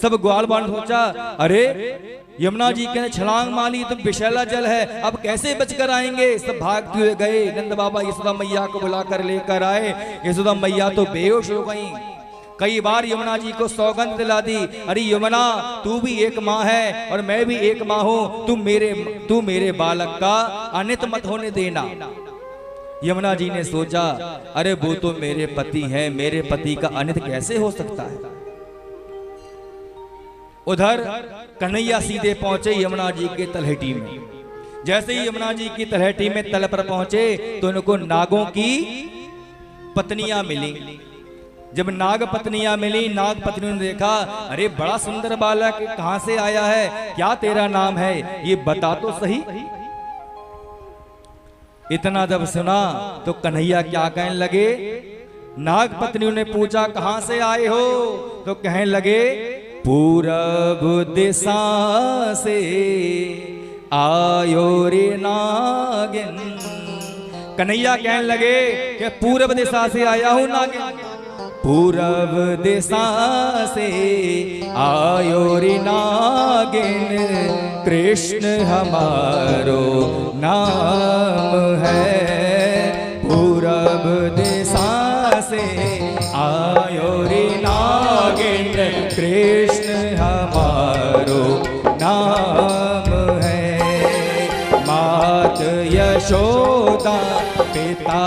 सब ग्वाल बाल सोचा, अरे यमुना जी के छलांग मारी तो विषैला जल है, अब कैसे बचकर आएंगे। सब भागते हुए गए। नंद बाबा यशोदा मैया को बुलाकर लेकर आए। यशोदा मैया तो बेहोश हो गई। कई बार यमुना जी को सौगंध दिला दी, अरे यमुना तू भी एक माँ है और मैं भी एक माँ हूँ, तू मेरे बालक का अनित मत होने देना। यमुना जी ने सोचा, अरे वो तो मेरे पति हैं, मेरे पति का अनित कैसे हो सकता है। उधर कन्हैया सीधे पहुंचे यमुना जी के तलहटी में। जैसे ही यमुना जी की तलहटी में तल पर पहुंचे तो उनको नागों की पत्नियां मिली। जब नाग पत्नियां मिली, नाग पत्नियों ने देखा, अरे बड़ा सुंदर बालक, कहां से आया है, क्या तेरा नाम है, ये बता तो सही। इतना जब सुना तो कन्हैया क्या कहने लगे, नाग पत्नियों ने पूछा कहां से आए हो, तो कहने लगे पूरब दिशा से आयो रे नागिन। कन्हैया कहने लगे कि पूरब दिशा से आया हूं नागिन। पूरब दिशा से आयो रे नागिन, कृष्ण हमारो नाम है। पूरब दिशा से आयो रे नागिन, कृष्ण हमारो नाम है। मात यशोदा पिता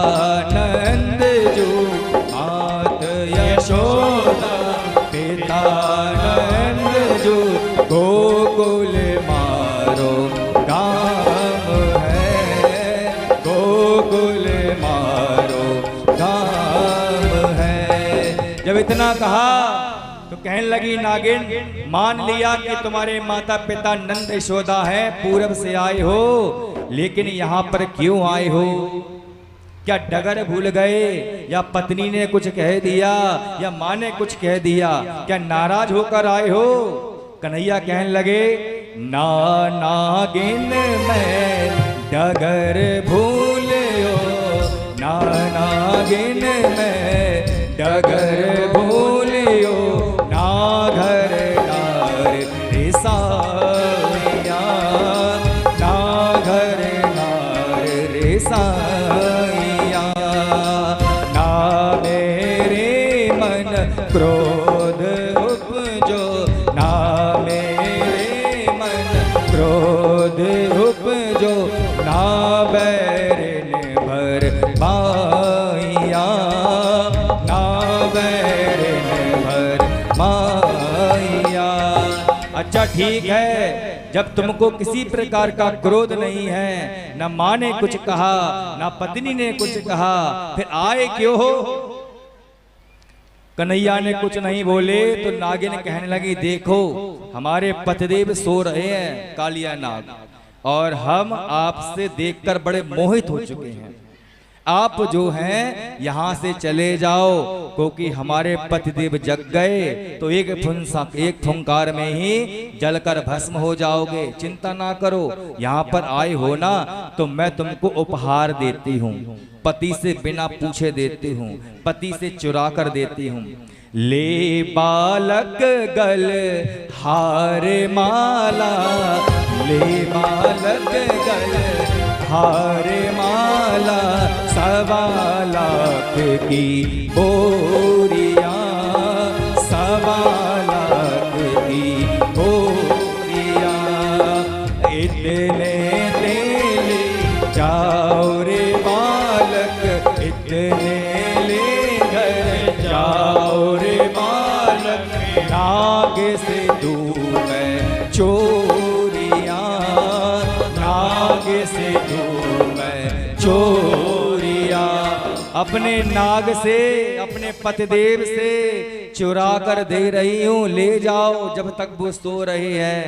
नंद जो, मात यशोदा पिता नंद जो, गोकुल मारो गाम है। गोकुल मारो गाम है। जब इतना कहा तो कहने लगी नागिन, मान लिया कि तुम्हारे माता पिता नंद यशोदा हैं, पूरब से आए हो, लेकिन यहाँ पर क्यों आए हो। क्या डगर भूल गए, या पत्नी ने कुछ कह दिया, या माँ ने कुछ कह दिया, क्या नाराज होकर आए हो। कन्हैया कहने लगे, ना नागिन मैं डगर भूलियो, ना नागिन मैं डगर भूलियो, ना घर नार रिसाया, ना घर नार रिसाया, ना मेरे मन क्रोध उपजो, ना मेरे मन क्रोध उपजो, ना बैरन भर माया, ना बैरन भर माया। अच्छा ठीक है, जब तुमको किसी प्रकार का क्रोध नहीं है, न माँ ने कुछ कहा, न पत्नी ने कुछ कहा, फिर आए क्यों हो। कन्हैया ने कुछ नहीं बोले तो नागिन कहने लगी, देखो हमारे पतिदेव सो रहे हैं कालिया नाग, और हम आपसे देखकर बड़े मोहित हो चुके हैं। आप जो हैं यहाँ से चले जाओ, क्योंकि हमारे पतिदेव जग गए तो एक फुंकार में ही जलकर भस्म हो जाओगे। चिंता ना करो, यहाँ पर आए हो ना तो मैं तुमको उपहार देती हूँ, पति से बिना पूछे देती हूँ, पति से चुरा कर देती हूँ। ले बालक गल हार माला, ले बालक गल हार माला, 1.25 लाख की बोरिया, 1.25 लाख की बोरिया। इतने ले जाओ रे बालक, इतने ले घर जाओ रे बालक, नाग से दूर मैं चोरिया, नाग से दूर मैं चोरिया। अपने नाग से, अपने पतिदेव से चुरा कर दे रही हूँ, ले जाओ जब तक वो सो रहे हैं।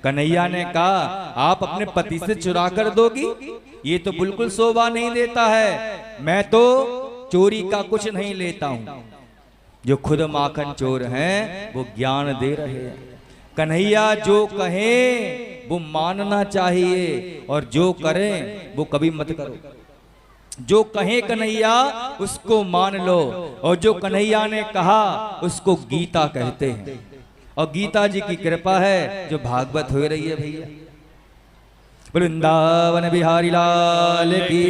कन्हैया ने कहा, आप अपने पति से चुरा कर दोगी, ये तो बिल्कुल शोभा नहीं देता है। मैं तो चोरी का कुछ नहीं लेता हूँ। जो खुद माखन चोर हैं वो ज्ञान दे रहे हैं। कन्हैया जो कहें वो मानना चाहिए, और जो करें वो कभी मत करो। जो कहे कन्हैया उसको मान लो, और जो कन्हैया ने कहा उसको गीता कहते हैं। और गीता जी की कृपा है जो भागवत हो रही है भैया। वृंदावन बिहारी लाल की।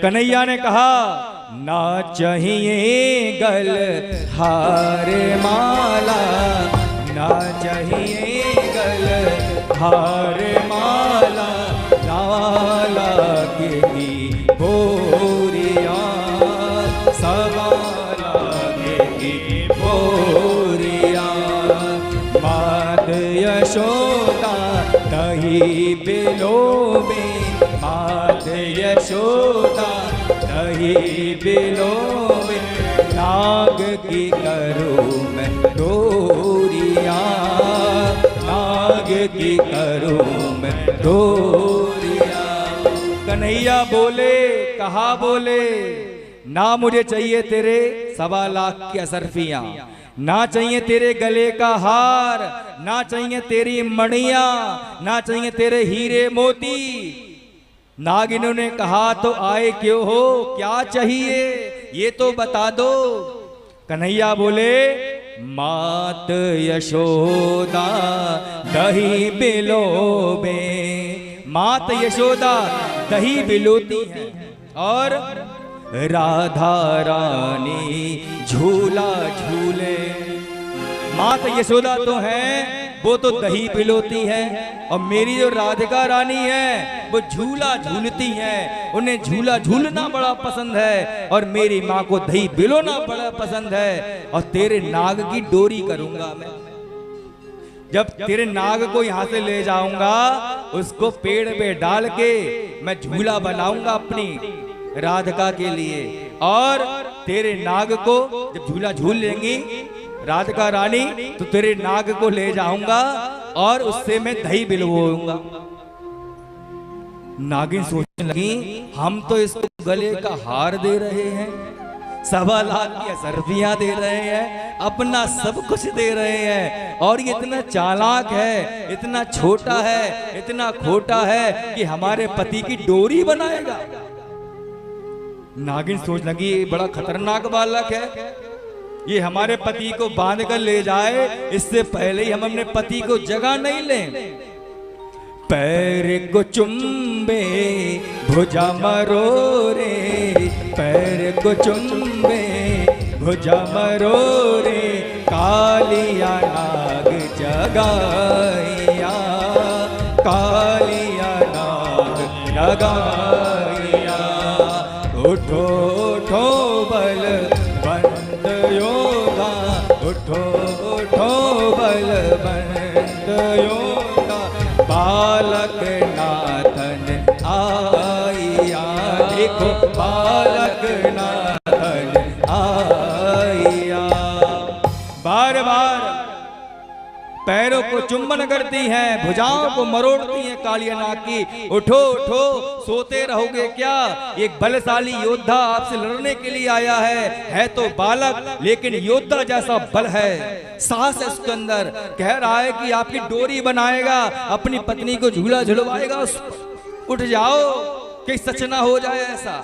कन्हैया ने कहा ना चाहिए गल हार माला, ना चाहिए गल हार माला, लाला की बोरिया सवाला की बोरिया। मात यशोदा दही बिलो में, मात यशोदा दही बिलो में, नाग की करूं मैं डोरिया, नाग की करूं मैं डोरिया। कन्हैया बोले, कहा बोले, ना मुझे चाहिए तेरे 1.25 लाख की असरफियां, ना चाहिए तेरे गले का हार, ना चाहिए तेरी मणियां, ना चाहिए तेरे हीरे मोती। नागिनों ने कहा तो आए क्यों हो, क्या चाहिए ये तो बता दो। कन्हैया बोले मात यशोदा दही बिलोबे, मात यशोदा दही बिलोती है और राधा रानी झूला झूले। मात यशोदा तो है वो तो दही पिलोती है, और मेरी जो राधिका रानी है वो झूला झूलती है, उन्हें झूला झूलना बड़ा पसंद है और मेरी माँ को दही बिलोना बड़ा पसंद है। और तेरे नाग की डोरी करूंगा मैं, जब तेरे नाग को यहाँ से ले जाऊंगा उसको पेड़ पे डाल के मैं झूला बनाऊंगा अपनी राधिका के लिए, और तेरे नाग को जब झूला झूल लेंगी राधिका रानी तो तेरे नाग को ले जाऊंगा और उससे मैं दही बिलवाऊंगा। नागिन सोचने लगी हम तो इसको गले का हार दे रहे हैं, 1.25 लाख की असरफियां दे रहे हैं, अपना सब कुछ दे रहे हैं, और ये इतना चालाक है, इतना छोटा है, इतना खोटा है कि हमारे पति की डोरी बनाएगा। नागिन सोच लगी ये बड़ा खतरनाक बालक है, ये हमारे पति को बांध कर ले जाए, इससे पहले ही हम अपने पति को जगह नहीं लें। पैर को चुम्बे भुजा मरोरे, पैर को चुम्बे भुजा मरोरे, कालिया नाग जगाइया, कालिया नाग जगाइया। उठो उठो बल बंद योगा, उठो उठो बल बंद योगा, बालक नाथन आइया, देखो बालक नाथन आइया। बार बार पैरों को चुंबन करती हैं, भुजाओं को मरोड़ती हैं कालिया नाग की। उठो उठो, सोते रहोगे क्या, एक बलशाली योद्धा आपसे लड़ने के लिए आया है तो बालक लेकिन योद्धा जैसा बल है, साहस है उसके अंदर। कह रहा है कि आपकी डोरी बनाएगा, अपनी पत्नी को झूला झुलवाएगा। उठ जाओ कि सच ना हो जाए ऐसा।